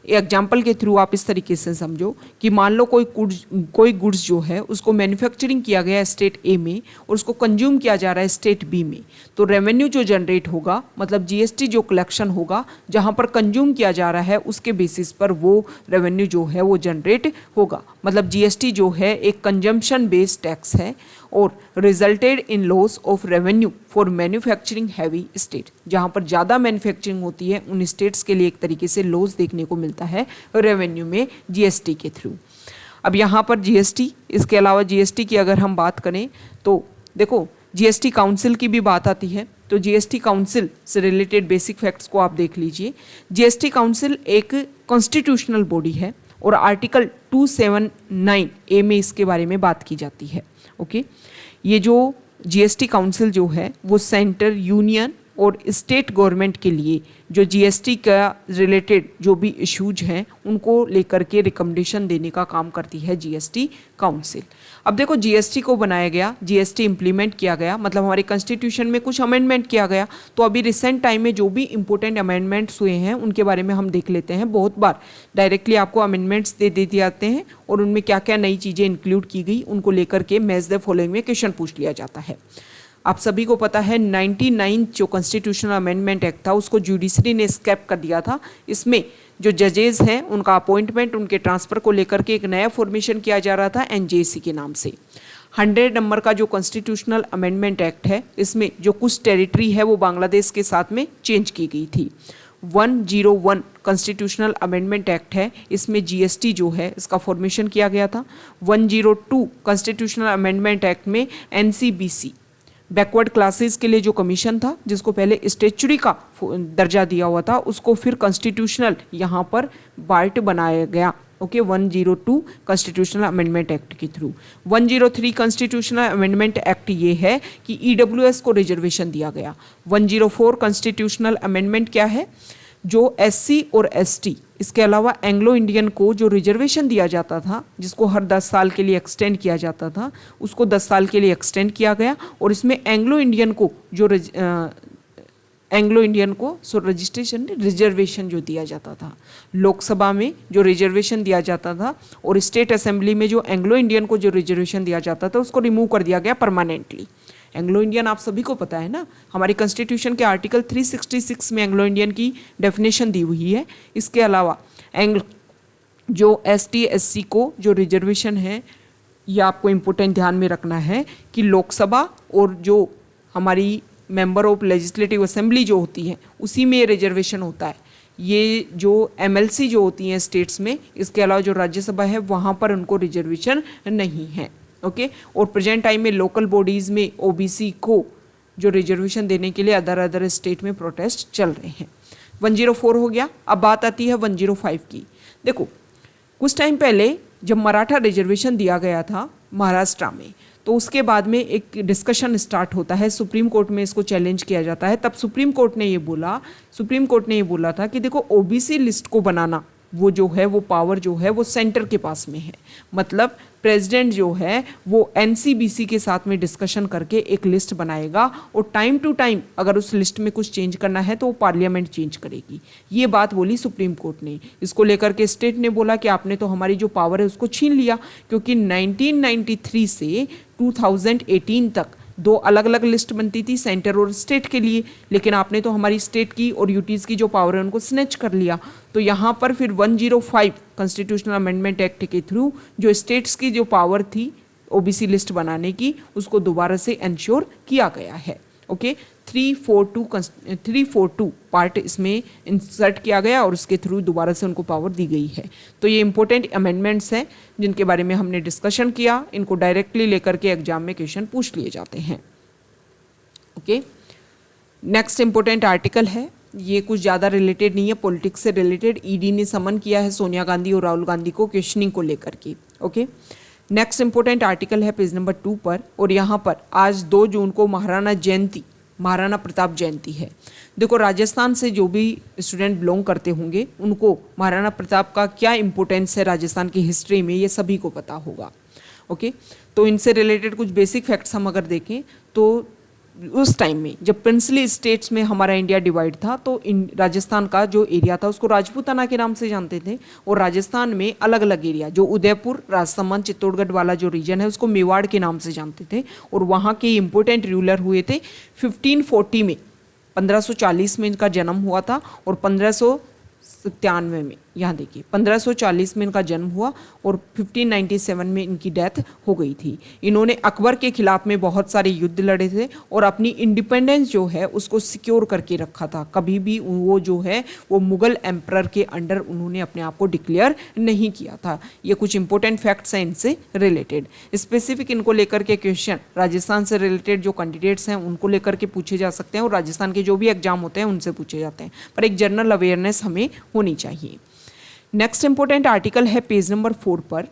एग्जाम्पल के थ्रू आप इस तरीके से समझो कि मान लो कोई गुड्स जो है उसको मैन्युफैक्चरिंग किया गया है स्टेट ए में और उसको कंज्यूम किया जा रहा है स्टेट बी में, तो रेवेन्यू जो जनरेट होगा, मतलब जीएसटी जो कलेक्शन होगा जहां पर कंज्यूम किया जा रहा है उसके बेसिस पर वो रेवेन्यू जो है वो जनरेट होगा। मतलब जीएसटी जो है एक कंजम्पशन बेस्ड टैक्स है और resulted in loss of revenue for manufacturing heavy state. जहां पर ज़्यादा मैन्युफैक्चरिंग होती है उन स्टेट्स के लिए एक तरीके से लॉस देखने को मिलता है रेवेन्यू में जीएसटी के थ्रू। अब यहाँ पर जीएसटी, इसके अलावा जीएसटी की अगर हम बात करें तो देखो जीएसटी काउंसिल की भी बात आती है, तो जीएसटी काउंसिल से रिलेटेड बेसिक फैक्ट्स को आप देख लीजिए। जीएसटी काउंसिल एक कॉन्स्टिट्यूशनल बॉडी है और आर्टिकल 279A में इसके बारे में बात की जाती है। ओके, ये जो जीएसटी काउंसिल जो है वो सेंटर, यूनियन और स्टेट गवर्नमेंट के लिए जो जीएसटी का रिलेटेड जो भी इश्यूज हैं उनको लेकर के रिकमेंडेशन देने का काम करती है जीएसटी काउंसिल। अब देखो जीएसटी को बनाया गया, जीएसटी इम्प्लीमेंट किया गया, मतलब हमारे कॉन्स्टिट्यूशन में कुछ अमेंडमेंट किया गया। तो अभी रिसेंट टाइम में जो भी इंपॉर्टेंट अमेंडमेंट्स हुए हैं उनके बारे में हम देख लेते हैं। बहुत बार डायरेक्टली आपको अमेंडमेंट्स दे दिए जाते हैं और उनमें क्या क्या नई चीज़ें इंक्लूड की गई उनको लेकर के मैच द फॉलोइंग में क्वेश्चन पूछ लिया जाता है। आप सभी को पता है 99 जो कॉन्स्टिट्यूशनल अमेंडमेंट एक्ट था उसको जुडिशरी ने स्क्रैप कर दिया था। इसमें जो जजेस हैं उनका अपॉइंटमेंट, उनके ट्रांसफ़र को लेकर के एक नया फॉर्मेशन किया जा रहा था एनजेसी के नाम से। 100 नंबर का जो कॉन्स्टिट्यूशनल अमेंडमेंट एक्ट है इसमें जो कुछ टेरिटरी है वो बांग्लादेश के साथ में चेंज की गई थी। 101 कॉन्स्टिट्यूशनल अमेंडमेंट एक्ट है, इसमें जीएसटी जो है इसका फॉर्मेशन किया गया था। 102 कॉन्स्टिट्यूशनल अमेंडमेंट एक्ट में एनसीबीसी बैकवर्ड क्लासेस के लिए जो कमीशन था जिसको पहले स्टैच्यूटरी का दर्जा दिया हुआ था उसको फिर कॉन्स्टिट्यूशनल यहाँ पर पार्ट बनाया गया। ओके 102 कॉन्स्टिट्यूशनल अमेंडमेंट एक्ट के थ्रू। 103 कॉन्स्टिट्यूशनल अमेंडमेंट एक्ट ये है कि ईडब्ल्यूएस को रिजर्वेशन दिया गया। 104 कॉन्स्टिट्यूशनल अमेंडमेंट क्या है, जो एससी और एसटी इसके अलावा एंग्लो इंडियन को जो रिजर्वेशन दिया जाता था जिसको हर 10 साल के लिए एक्सटेंड किया जाता था उसको 10 साल के लिए एक्सटेंड किया गया। और इसमें एंग्लो इंडियन को रजिस्ट्रेशन रिजर्वेशन जो दिया जाता था, लोकसभा में जो रिजर्वेशन दिया जाता था और स्टेट असेंबली में जो एंग्लो इंडियन को जो रिजर्वेशन दिया जाता था उसको रिमूव कर दिया गया परमानेंटली। एंग्लो इंडियन आप सभी को पता है ना, हमारी कॉन्स्टिट्यूशन के आर्टिकल 366 में एंग्लो इंडियन की डेफिनेशन दी हुई है। इसके अलावा जो एसटी एससी को जो रिजर्वेशन है ये आपको इम्पोर्टेंट ध्यान में रखना है कि लोकसभा और जो हमारी मेंबर ऑफ लेजिस्लेटिव असेंबली जो होती है उसी में रिजर्वेशन होता है। ये जो एमएलसी जो होती हैं स्टेट्स में, इसके अलावा जो राज्यसभा है वहाँ पर उनको रिजर्वेशन नहीं है। ओके और प्रेजेंट टाइम में लोकल बॉडीज़ में ओबीसी को जो रिजर्वेशन देने के लिए अदर स्टेट में प्रोटेस्ट चल रहे हैं। 104 हो गया। अब बात आती है 105 की। देखो कुछ टाइम पहले जब मराठा रिजर्वेशन दिया गया था महाराष्ट्र में तो उसके बाद में एक डिस्कशन स्टार्ट होता है, सुप्रीम कोर्ट में इसको चैलेंज किया जाता है। तब सुप्रीम कोर्ट ने ये बोला था कि देखो ओबीसी लिस्ट को बनाना वो जो है वो पावर जो है वो सेंटर के पास में है। मतलब प्रेसिडेंट जो है वो एनसीबीसी के साथ में डिस्कशन करके एक लिस्ट बनाएगा और टाइम टू टाइम अगर उस लिस्ट में कुछ चेंज करना है तो वो पार्लियामेंट चेंज करेगी। ये बात बोली सुप्रीम कोर्ट ने। इसको लेकर के स्टेट ने बोला कि आपने तो हमारी जो पावर है उसको छीन लिया, क्योंकि 1993 से 2018 तक 2 अलग अलग लिस्ट बनती थी सेंटर और स्टेट के लिए, लेकिन आपने तो हमारी स्टेट की और यूटीज़ की जो पावर है उनको स्नैच कर लिया। तो यहाँ पर फिर 105 कॉन्स्टिट्यूशनल अमेंडमेंट एक्ट के थ्रू जो स्टेट्स की जो पावर थी ओबीसी लिस्ट बनाने की उसको दोबारा से इंश्योर किया गया है। ओके 342 पार्ट इसमें इंसर्ट किया गया और उसके थ्रू दोबारा से उनको पावर दी गई है। तो ये इंपॉर्टेंट अमेंडमेंट्स हैं जिनके बारे में हमने डिस्कशन किया। इनको डायरेक्टली लेकर के एग्जाम में क्वेश्चन पूछ लिए जाते हैं। ओके नेक्स्ट इंपॉर्टेंट आर्टिकल है, ये कुछ ज़्यादा रिलेटेड नहीं है, पॉलिटिक्स से रिलेटेड। ईडी ने समन किया है सोनिया गांधी और राहुल गांधी को क्वेश्चनिंग को लेकर के। ओके नेक्स्ट इंपॉर्टेंट आर्टिकल है पेज नंबर 2 पर, और यहाँ पर आज 2 जून को महाराणा प्रताप जयंती है। देखो राजस्थान से जो भी स्टूडेंट बिलोंग करते होंगे उनको महाराणा प्रताप का क्या इंपॉर्टेंस है राजस्थान की हिस्ट्री में ये सभी को पता होगा। ओके तो इनसे रिलेटेड कुछ बेसिक फैक्ट्स हम अगर देखें तो उस टाइम में जब प्रिंसली स्टेट्स में हमारा इंडिया डिवाइड था तो राजस्थान का जो एरिया था उसको राजपूताना के नाम से जानते थे, और राजस्थान में अलग अलग एरिया जो उदयपुर, राजसमंद, चित्तौड़गढ़ वाला जो रीजन है उसको मेवाड़ के नाम से जानते थे। और वहाँ के इम्पोर्टेंट रूलर हुए थे 1540 में, 1540 में इनका जन्म हुआ था और 1597 में, यहाँ देखिए 1540 में इनका जन्म हुआ और 1597 में इनकी डेथ हो गई थी। इन्होंने अकबर के खिलाफ में बहुत सारे युद्ध लड़े थे और अपनी इंडिपेंडेंस जो है उसको सिक्योर करके रखा था। कभी भी वो जो है वो मुगल एम्परर के अंडर उन्होंने अपने आप को डिक्लेयर नहीं किया था। ये कुछ इंपॉर्टेंट फैक्ट्स हैं इनसे रिलेटेड। स्पेसिफिक इनको लेकर के क्वेश्चन राजस्थान से रिलेटेड जो कैंडिडेट्स हैं उनको लेकर के पूछे जा सकते हैं और राजस्थान के जो भी एग्जाम होते हैं उनसे पूछे जाते हैं, पर एक जनरल अवेयरनेस हमें होनी चाहिए। नेक्स्ट इंपॉर्टेंट आर्टिकल है पेज नंबर 4 पर।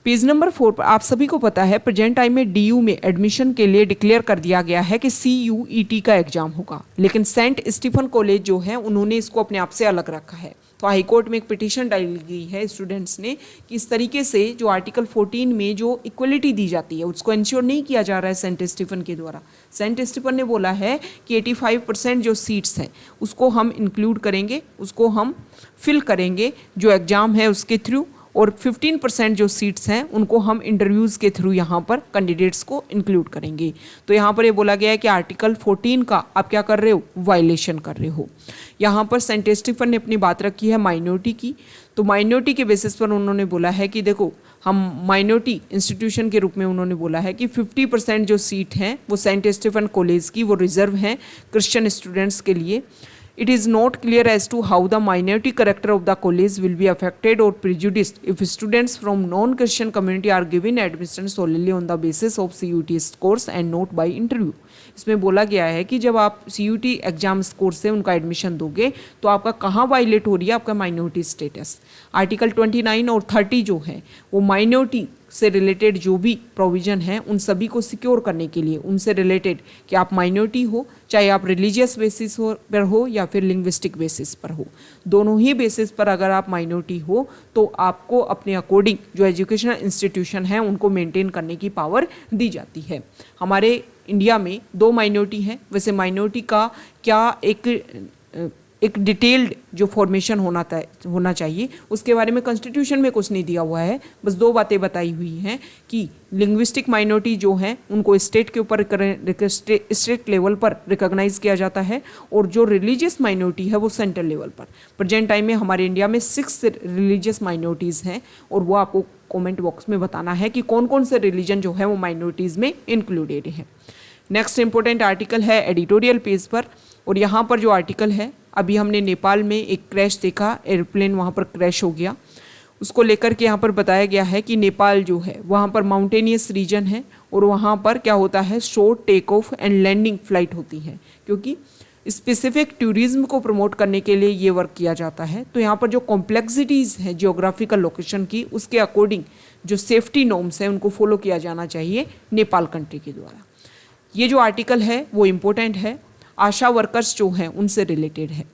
पेज नंबर 4 पर आप सभी को पता है प्रेजेंट टाइम में डीयू में एडमिशन के लिए डिक्लेयर कर दिया गया है कि CUET का एग्जाम होगा, लेकिन सेंट स्टीफन कॉलेज जो है उन्होंने इसको अपने आप से अलग रखा है। तो हाई कोर्ट में एक पिटीशन डाली गई है स्टूडेंट्स ने कि इस तरीके से जो आर्टिकल 14 में जो इक्वलिटी दी जाती है उसको इंश्योर नहीं किया जा रहा है सेंट स्टीफन के द्वारा। सेंट स्टीफन ने बोला है कि 85% जो सीट्स हैं उसको हम इंक्लूड करेंगे, उसको हम फिल करेंगे जो एग्ज़ाम है उसके थ्रू, और 15% जो सीट्स हैं उनको हम इंटरव्यूज़ के थ्रू यहाँ पर कैंडिडेट्स को इंक्लूड करेंगे। तो यहाँ पर ये बोला गया है कि आर्टिकल 14 का आप क्या कर रहे हो, वायलेशन कर रहे हो। यहाँ पर सेंट स्टीफन ने अपनी बात रखी है माइनॉरिटी की, तो माइनॉरिटी के बेसिस पर उन्होंने बोला है कि देखो हम माइनॉरिटी इंस्टीट्यूशन के रूप में उन्होंने बोला है कि 50% जो सीट हैं वो सेंट स्टीफन कॉलेज की वो रिजर्व हैं क्रिश्चियन स्टूडेंट्स के लिए। It is not clear as to how the minority character of the college will be affected or prejudiced if students from non-Christian community are given admission solely on the basis of CUT scores and not by interview। इसमें बोला गया है कि जब आप CUT एग्जाम स्कोर से उनका एडमिशन दोगे तो आपका कहाँ वायलेट हो रही है, आपका माइनॉरिटी स्टेटस। आर्टिकल 29 और 30 जो है वो माइनॉरिटी से रिलेटेड जो भी प्रोविज़न है उन सभी को सिक्योर करने के लिए, उनसे रिलेटेड कि आप माइनॉरिटी हो, चाहे आप रिलीजियस बेसिस पर हो या फिर लिंग्विस्टिक बेसिस पर हो, दोनों ही बेसिस पर अगर आप माइनॉरिटी हो तो आपको अपने अकॉर्डिंग जो एजुकेशनल इंस्टीट्यूशन है उनको मेंटेन करने की पावर दी जाती है। हमारे इंडिया में 2 माइनॉरिटी हैं, वैसे माइनॉरिटी का क्या एक डिटेल्ड जो फॉर्मेशन होना चाहिए उसके बारे में कॉन्स्टिट्यूशन में कुछ नहीं दिया हुआ है, बस 2 बातें बताई हुई हैं कि लिंग्विस्टिक माइनॉरिटी जो हैं उनको स्टेट के ऊपर स्टेट लेवल पर रिकॉग्नाइज किया जाता है और जो रिलीजियस माइनॉरिटी है वो सेंट्रल लेवल पर। प्रेजेंट टाइम में हमारे इंडिया में 6 रिलीजियस माइनॉरिटीज़ हैं और वो आपको कमेंट बॉक्स में बताना है कि कौन कौन से रिलीजन जो है वो माइनॉरिटीज़ में इंक्लूडेड है। नेक्स्ट इंपॉर्टेंट आर्टिकल है एडिटोरियल पेज पर, और यहाँ पर जो आर्टिकल है, अभी हमने नेपाल में एक क्रैश देखा, एयरप्लेन वहाँ पर क्रैश हो गया, उसको लेकर के यहाँ पर बताया गया है कि नेपाल जो है वहाँ पर माउंटेनियस रीजन है और वहाँ पर क्या होता है, short take off and landing flight होती है, क्योंकि स्पेसिफिक टूरिज्म को प्रमोट करने के लिए ये वर्क किया जाता है। तो यहाँ पर जो कॉम्प्लेक्सिटीज़ है जियोग्राफिकल लोकेशन की, उसके अकॉर्डिंग जो सेफ्टी नॉर्म्स हैं उनको फॉलो किया जाना चाहिए नेपाल कंट्री के द्वारा। ये जो आर्टिकल है वो इम्पोर्टेंट है, आशा वर्कर्स जो हैं उनसे रिलेटेड है।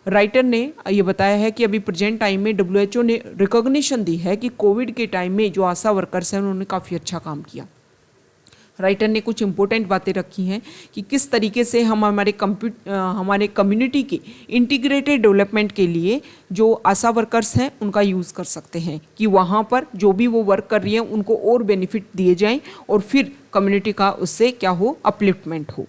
राइटर ने ये बताया है कि अभी प्रेजेंट टाइम में WHO ने रिकॉग्निशन दी है कि कोविड के टाइम में जो आशा वर्कर्स हैं उन्होंने काफ़ी अच्छा काम किया। राइटर ने कुछ इंपॉर्टेंट बातें रखी हैं कि किस तरीके से हम हमारे कम्युनिटी के इंटीग्रेटेड डेवलपमेंट के लिए जो आशा वर्कर्स हैं उनका यूज़ कर सकते हैं, कि वहाँ पर जो भी वो वर्क कर रही हैं उनको और बेनिफिट दिए जाएं और फिर कम्युनिटी का उससे क्या हो, अपलिफ्टमेंट हो।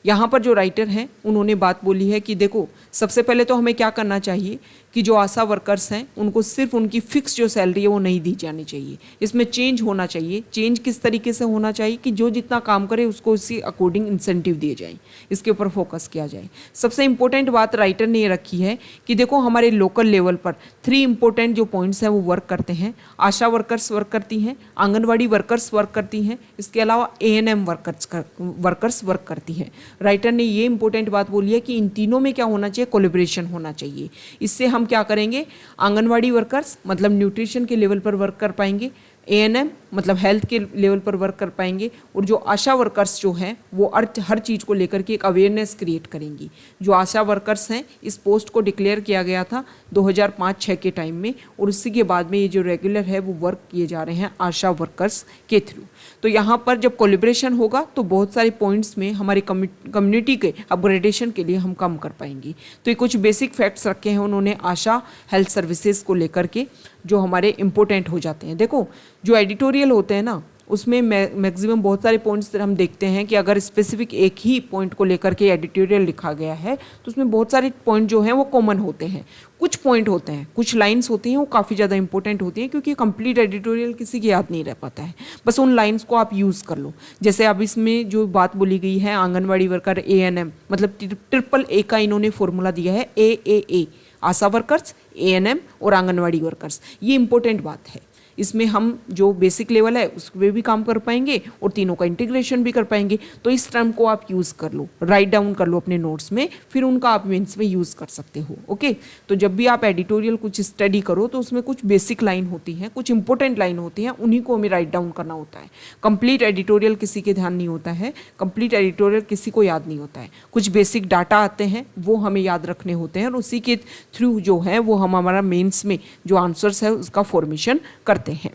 यहाँ पर जो राइटर हैं उन्होंने बात बोली है कि देखो सबसे पहले तो हमें क्या करना चाहिए कि जो आशा वर्कर्स हैं उनको सिर्फ उनकी फिक्स जो सैलरी है वो नहीं दी जानी चाहिए, इसमें चेंज होना चाहिए। चेंज किस तरीके से होना चाहिए कि जो जितना काम करे उसको उसी अकॉर्डिंग इंसेंटिव दिए जाए, इसके ऊपर फोकस किया जाए। सबसे इंपॉर्टेंट बात राइटर ने ये रखी है कि देखो हमारे लोकल लेवल पर 3 इंपॉर्टेंट जो पॉइंट्स हैं वो वर्क करते हैं। आशा वर्कर्स वर्क करती हैं, आंगनवाड़ी वर्कर्स वर्क करती हैं, इसके अलावा ANM वर्कर्स वर्क करती हैं। राइटर ने ये इंपॉर्टेंट बात बोली है कि इन तीनों में क्या होना चाहिए, कोलैबोरेशन होना चाहिए। इससे हम क्या करेंगे, आंगनवाड़ी वर्कर्स मतलब न्यूट्रिशन के लेवल पर वर्क कर पाएंगे, ANM मतलब हेल्थ के लेवल पर वर्क कर पाएंगे, और जो आशा वर्कर्स जो हैं वो हर चीज़ को लेकर के एक अवेयरनेस क्रिएट करेंगी। जो आशा वर्कर्स हैं, इस पोस्ट को डिक्लेयर किया गया था 2005-6 के टाइम में, और उसी के बाद में ये जो रेगुलर है वो वर्क किए जा रहे हैं आशा वर्कर्स के थ्रू। तो यहाँ पर जब कोलिब्रेशन होगा तो बहुत सारे पॉइंट्स में हमारी कम्युनिटी के अपग्रेडेशन के लिए हम काम कर पाएंगे। तो ये कुछ बेसिक फैक्ट्स रखे हैं उन्होंने आशा हेल्थ सर्विसेज को लेकर के, जो हमारे इम्पोर्टेंट हो जाते हैं। देखो जो एडिटोरियल होते हैं ना, उसमें मैक्सिमम बहुत सारे पॉइंट्स हम देखते हैं कि अगर स्पेसिफिक एक ही पॉइंट को लेकर के एडिटोरियल लिखा गया है तो उसमें बहुत सारे पॉइंट जो हैं वो कॉमन होते हैं। कुछ पॉइंट होते हैं, कुछ लाइंस होती हैं वो काफ़ी ज़्यादा इंपॉर्टेंट होती हैं, क्योंकि कंप्लीट एडिटोरियल किसी की याद नहीं रह पाता है, बस उन लाइंस को आप यूज़ कर लो। जैसे अब इसमें जो बात बोली गई है आंगनवाड़ी वर्कर ANM मतलब AAA का इन्होंने फॉर्मूला दिया है, AAA आशा वर्कर्स, ANM और आंगनवाड़ी वर्कर्स। ये इंपॉर्टेंट बात है, इसमें हम जो बेसिक लेवल है उस पर भी काम कर पाएंगे और तीनों का इंटीग्रेशन भी कर पाएंगे। तो इस टर्म को आप यूज़ कर लो, राइट डाउन कर लो अपने नोट्स में, फिर उनका आप मेंस में यूज़ कर सकते हो। ओके, तो जब भी आप एडिटोरियल कुछ स्टडी करो तो उसमें कुछ बेसिक लाइन होती हैं, कुछ इंपॉर्टेंट लाइन होती हैं, उन्हीं को हमें राइट डाउन करना होता है। कंप्लीट एडिटोरियल किसी के ध्यान नहीं होता है, कंप्लीट एडिटोरियल किसी को याद नहीं होता है। कुछ बेसिक डाटा आते हैं वो हमें याद रखने होते हैं, और उसी के थ्रू जो है वो हम हमारा मेंस में जो आंसर्स है उसका फॉर्मेशन करते हैं।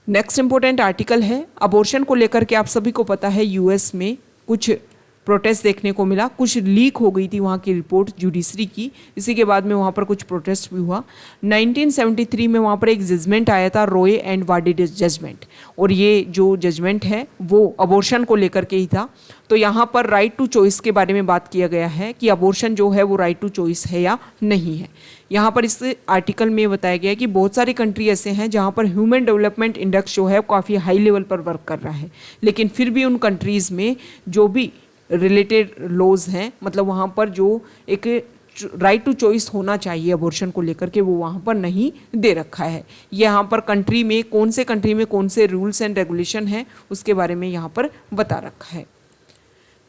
नेक्स्ट इंपॉर्टेंट आर्टिकल है अबॉर्शन को लेकर के। आप सभी को पता है US में कुछ प्रोटेस्ट देखने को मिला, कुछ लीक हो गई थी वहाँ की रिपोर्ट जुडिशरी की, इसी के बाद में वहाँ पर कुछ प्रोटेस्ट भी हुआ। 1973 में वहाँ पर एक जजमेंट आया था, रॉय एंड वाडी जजमेंट, और ये जो जजमेंट है वो अबॉर्शन को लेकर के ही था। तो यहाँ पर राइट टू चॉइस के बारे में बात किया गया है कि अबॉर्शन जो है वो राइट टू चॉइस है या नहीं है। यहाँ पर इस आर्टिकल में बताया गया है कि बहुत सारी कंट्री ऐसे हैं जहाँ पर ह्यूमन डेवलपमेंट इंडेक्स जो है वो काफ़ी हाई लेवल पर वर्क कर रहा है, लेकिन फिर भी उन कंट्रीज़ में जो भी रिलेटेड लॉज हैं, मतलब वहाँ पर जो एक राइट टू चॉइस होना चाहिए अबॉर्शन को लेकर के, वो वहाँ पर नहीं दे रखा है। यहाँ पर कंट्री में कौन से रूल्स एंड रेगुलेशन हैं उसके बारे में यहाँ पर बता रखा है।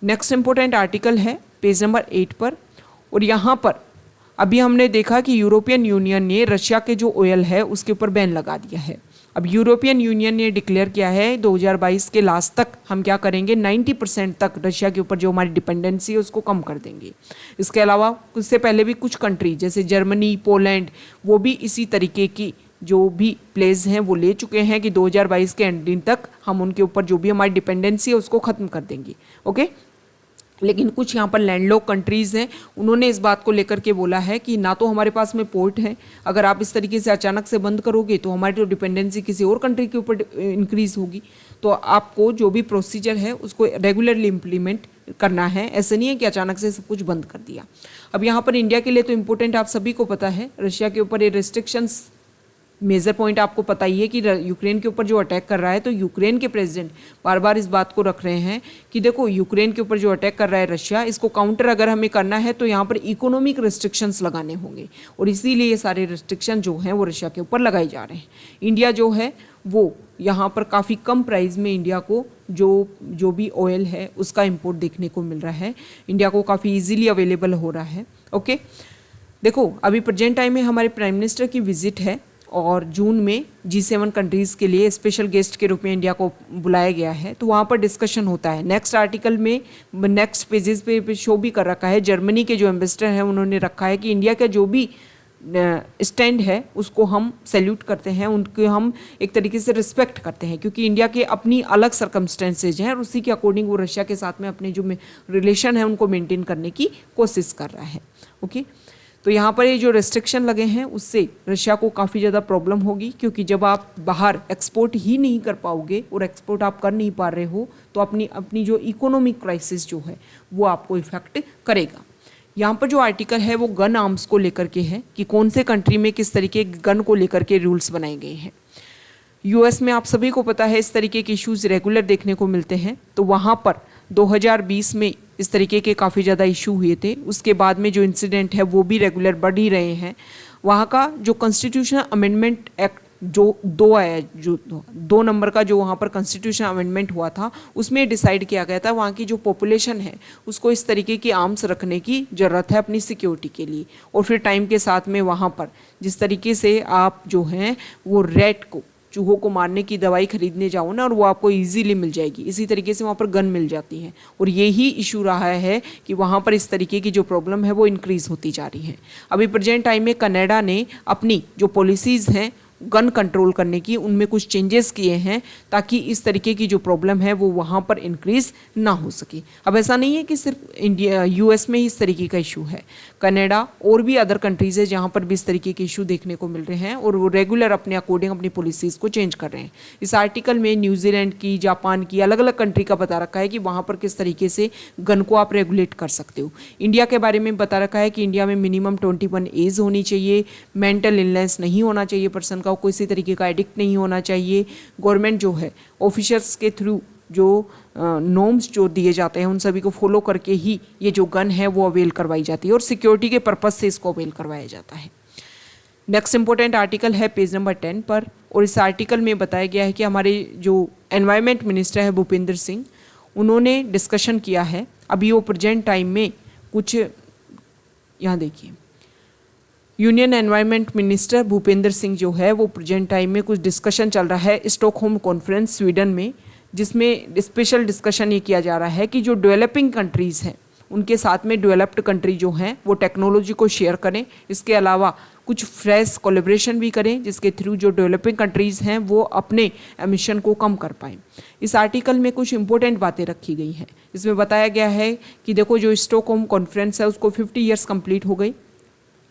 नेक्स्ट इंपॉर्टेंट आर्टिकल है पेज नंबर 8 पर, और यहाँ पर अभी हमने देखा कि यूरोपियन यूनियन ने रशिया के जो ऑयल है उसके ऊपर बैन लगा दिया है। अब यूरोपियन यूनियन ने डिक्लेयर किया है 2022 के लास्ट तक हम क्या करेंगे, 90% तक रशिया के ऊपर जो हमारी डिपेंडेंसी है उसको कम कर देंगे। इसके अलावा उससे पहले भी कुछ कंट्री जैसे जर्मनी, पोलैंड, वो भी इसी तरीके की जो भी प्लेस हैं वो ले चुके हैं कि 2022 के एंडिंग तक हम उनके ऊपर जो भी हमारी डिपेंडेंसी है उसको ख़त्म कर देंगे। ओके, लेकिन कुछ यहाँ पर लैंडलॉक कंट्रीज़ हैं, उन्होंने इस बात को लेकर के बोला है कि ना तो हमारे पास में पोर्ट है, अगर आप इस तरीके से अचानक से बंद करोगे तो हमारी जो डिपेंडेंसी किसी और कंट्री के ऊपर इंक्रीज़ होगी। तो आपको जो भी प्रोसीजर है उसको रेगुलरली इम्प्लीमेंट करना है, ऐसे नहीं है कि अचानक से सब कुछ बंद कर दिया। अब यहाँ पर इंडिया के लिए तो इम्पोर्टेंट आप सभी को पता है, रशिया के ऊपर ये रिस्ट्रिक्शंस मेजर पॉइंट आपको पता ही है कि यूक्रेन के ऊपर जो अटैक कर रहा है, तो यूक्रेन के प्रेसिडेंट बार बार इस बात को रख रहे हैं कि देखो यूक्रेन के ऊपर जो अटैक कर रहा है रशिया, इसको काउंटर अगर हमें करना है तो यहाँ पर इकोनॉमिक रिस्ट्रिक्शंस लगाने होंगे, और इसीलिए ये सारे रिस्ट्रिक्शन जो हैं वो रशिया के ऊपर लगाए जा रहे हैं। इंडिया जो है वो यहाँ पर काफ़ी कम प्राइस में इंडिया को जो भी ऑयल है उसका इम्पोर्ट देखने को मिल रहा है, इंडिया को काफ़ी ईजिली अवेलेबल हो रहा है। ओके, देखो अभी प्रेजेंट टाइम में हमारे प्राइम मिनिस्टर की विजिट है, और जून में G7 कंट्रीज़ के लिए स्पेशल गेस्ट के रूप में इंडिया को बुलाया गया है, तो वहाँ पर डिस्कशन होता है। नेक्स्ट आर्टिकल में नेक्स्ट पेजेस पे शो भी कर रखा है, जर्मनी के जो एम्बेसडर हैं उन्होंने रखा है कि इंडिया का जो भी स्टैंड है उसको हम सैल्यूट करते हैं, उनके हम एक तरीके से रिस्पेक्ट करते हैं, क्योंकि इंडिया के अपनी अलग सर्कमस्टेंसेज हैं और उसी के अकॉर्डिंग वो रशिया के साथ में अपने जो रिलेशन है उनको मेंटेन करने की कोशिश कर रहा है। ओके, तो यहाँ पर ये जो रेस्ट्रिक्शन लगे हैं उससे रशिया को काफ़ी ज़्यादा प्रॉब्लम होगी, क्योंकि जब आप बाहर एक्सपोर्ट ही नहीं कर पाओगे और एक्सपोर्ट आप कर नहीं पा रहे हो तो अपनी जो इकोनॉमिक क्राइसिस जो है वो आपको इफेक्ट करेगा। यहाँ पर जो आर्टिकल है वो गन आर्म्स को लेकर के है कि कौन से कंट्री में किस तरीके गन को लेकर के रूल्स बनाए गए हैं। यूएस में आप सभी को पता है इस तरीके के इश्यूज रेगुलर देखने को मिलते हैं, तो वहाँ पर 2020 में इस तरीके के काफ़ी ज़्यादा इशू हुए थे। उसके बाद में जो इंसिडेंट है वो भी रेगुलर बढ़ ही रहे हैं। वहाँ का जो कॉन्स्टिट्यूशनल अमेंडमेंट एक्ट जो 2 नंबर का जो वहाँ पर कॉन्स्टिट्यूशन अमेंडमेंट हुआ था उसमें डिसाइड किया गया था वहाँ की जो पॉपुलेशन है उसको इस तरीके की आर्म्स रखने की ज़रूरत है अपनी सिक्योरिटी के लिए। और फिर टाइम के साथ में वहाँ पर जिस तरीके से आप जो हैं वो रेट को, चूहों को मारने की दवाई खरीदने जाओ ना और वो आपको इजीली मिल जाएगी, इसी तरीके से वहाँ पर गन मिल जाती है। और यही इशू रहा है कि वहाँ पर इस तरीके की जो प्रॉब्लम है वो इंक्रीज़ होती जा रही है। अभी प्रेजेंट टाइम में कनाडा ने अपनी जो पॉलिसीज़ हैं गन कंट्रोल करने की उनमें कुछ चेंजेस किए हैं ताकि इस तरीके की जो प्रॉब्लम है वो वहाँ पर इंक्रीज़ ना हो सके। अब ऐसा नहीं है कि सिर्फ इंडिया यूएस में ही इस तरीके का इशू है, कनाडा और भी अदर कंट्रीज़ है जहाँ पर भी इस तरीके के इशू देखने को मिल रहे हैं और वो रेगुलर अपने अकॉर्डिंग अपनी पॉलिसीज़ को चेंज कर रहे हैं। इस आर्टिकल में न्यूजीलैंड की, जापान की, अलग अलग कंट्री का बता रखा है कि वहाँ पर किस तरीके से गन को आप रेगुलेट कर सकते हो। इंडिया के बारे में बता रखा है कि इंडिया में मिनिमम 21 एज होनी चाहिए, मेंटल इलनेस नहीं होना चाहिए पर्सन का, किसी तरीके का एडिक्ट नहीं होना चाहिए। गवर्नमेंट जो है ऑफिसर्स के थ्रू जो नॉर्म्स जो दिए जाते हैं उन सभी को फॉलो करके ही ये जो गन है वो अवेल करवाई जाती है और सिक्योरिटी के पर्पस से इसको अवेल करवाया जाता है। नेक्स्ट इंपॉर्टेंट आर्टिकल है पेज नंबर 10 पर, और इस आर्टिकल में बताया गया है कि हमारे जो एनवायरनमेंट मिनिस्टर है भूपेंद्र सिंह, उन्होंने डिस्कशन किया है। अभी वो प्रेजेंट टाइम में कुछ, यहाँ देखिए, union environment minister Bhupendra Singh जो है वो प्रेजेंट टाइम में कुछ डिस्कशन चल रहा है स्टॉकहोम कॉन्फ्रेंस स्वीडन में, जिसमें स्पेशल डिस्कशन ये किया जा रहा है कि जो डेवलपिंग कंट्रीज़ हैं उनके साथ में डेवलप्ड कंट्री जो हैं वो टेक्नोलॉजी को शेयर करें। इसके अलावा कुछ फ्रेश कोलैबोरेशन भी करें जिसके थ्रू जो डेवलपिंग कंट्रीज़ हैं वो अपने एमिशन को कम कर पाएँ। इस आर्टिकल में कुछ इंपॉर्टेंट बातें रखी गई हैं। इसमें बताया गया है कि देखो जो स्टॉकहोम कॉन्फ्रेंस है उसको 50 ईयर्स कंप्लीट हो गई।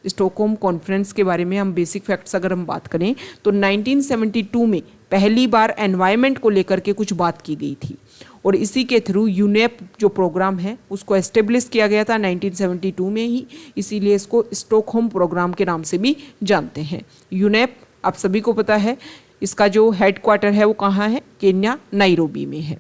स्टॉकहोम कॉन्फ्रेंस के बारे में हम बेसिक फैक्ट्स अगर हम बात करें तो 1972 में पहली बार एनवायरनमेंट को लेकर के कुछ बात की गई थी और इसी के थ्रू यूनेप जो प्रोग्राम है उसको एस्टेब्लिश किया गया था 1972 में ही, इसीलिए इसको स्टॉकहोम प्रोग्राम के नाम से भी जानते हैं। यूनेप आप सभी को पता है इसका जो हेडक्वार्टर है वो कहाँ है, केन्या नाइरोबी में है।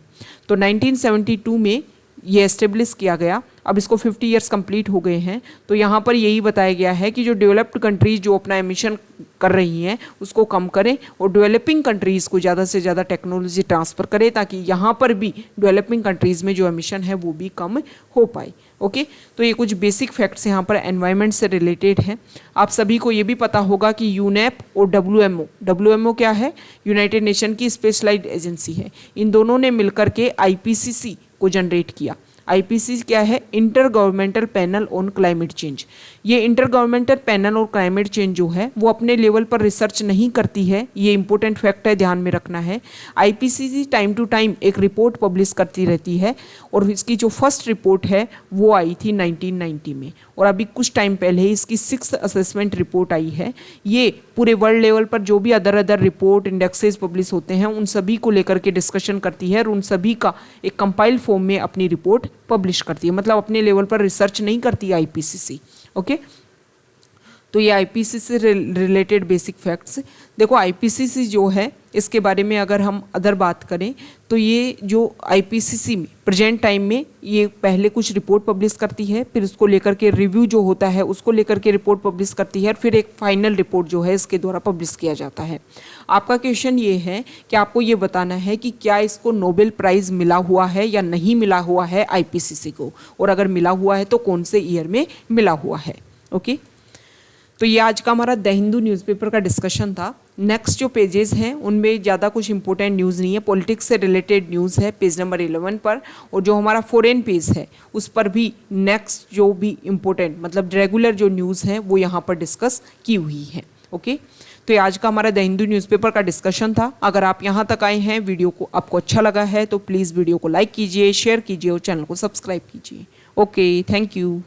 तो 1972 में ये एस्टेब्लिश किया गया। अब इसको 50 ईयर्स कंप्लीट हो गए हैं। तो यहाँ पर यही बताया गया है कि जो डेवलप्ड कंट्रीज़ जो अपना एमिशन कर रही हैं उसको कम करें और डेवलपिंग कंट्रीज़ को ज़्यादा से ज़्यादा टेक्नोलॉजी ट्रांसफ़र करें ताकि यहाँ पर भी डेवलपिंग कंट्रीज़ में जो एमिशन है वो भी कम हो पाए। ओके, तो ये कुछ बेसिक फैक्ट्स यहाँ पर एनवायरनमेंट से रिलेटेड हैं। आप सभी को ये भी पता होगा कि यूनेप और डब्ल्यूएमओ क्या है, यूनाइटेड नेशन की स्पेशलाइज्ड एजेंसी है। इन दोनों ने मिलकर के IPCC को जनरेट किया। IPCC क्या है, inter governmental panel on climate change. ये इंटर गवर्नमेंटल पैनल और क्लाइमेट चेंज जो है वो अपने लेवल पर रिसर्च नहीं करती है, ये इंपॉर्टेंट फैक्ट है, ध्यान में रखना है। IPCC टाइम टू टाइम एक रिपोर्ट पब्लिश करती रहती है और इसकी जो फर्स्ट रिपोर्ट है वो आई थी 1990 में और अभी कुछ टाइम पहले ही इसकी 6th असेसमेंट रिपोर्ट आई है। ये पूरे वर्ल्ड लेवल पर जो भी अदर रिपोर्ट इंडेक्सेस पब्लिश होते हैं उन सभी को लेकर के डिस्कशन करती है और उन सभी का एक कंपाइल फॉर्म में अपनी रिपोर्ट पब्लिश करती है। मतलब अपने लेवल पर रिसर्च नहीं करती है IPCC। ओके, तो ये IPCC से रिलेटेड बेसिक फैक्ट्स। देखो IPCC जो है इसके बारे में अगर हम अदर बात करें तो ये जो IPCC में प्रेजेंट टाइम में ये पहले कुछ रिपोर्ट पब्लिश करती है, फिर उसको लेकर के रिव्यू जो होता है उसको लेकर के रिपोर्ट पब्लिश करती है और फिर एक फाइनल रिपोर्ट जो है इसके द्वारा पब्लिश किया जाता है। आपका क्वेश्चन ये है कि आपको ये बताना है कि क्या इसको नोबेल प्राइज़ मिला हुआ है या नहीं मिला हुआ है IPCC को, और अगर मिला हुआ है तो कौन से ईयर में मिला हुआ है। ओके, तो ये आज का हमारा द हिंदू न्यूज़पेपर का डिस्कशन था। नेक्स्ट जो पेजेस हैं उनमें ज़्यादा कुछ इंपॉर्टेंट न्यूज़ नहीं है, पॉलिटिक्स से रिलेटेड न्यूज़ है पेज नंबर 11 पर, और जो हमारा फॉरेन पेज है उस पर भी नेक्स्ट जो भी इम्पोर्टेंट मतलब रेगुलर जो न्यूज़ हैं वो यहाँ पर डिस्कस की हुई है। ओके, तो ये आज का हमारा द हिंदू न्यूज़पेपर का डिस्कशन था। अगर आप यहाँ तक आए हैं, वीडियो को आपको अच्छा लगा है तो प्लीज़ वीडियो को लाइक कीजिए, शेयर कीजिए और चैनल को सब्सक्राइब कीजिए। Okay, thank you.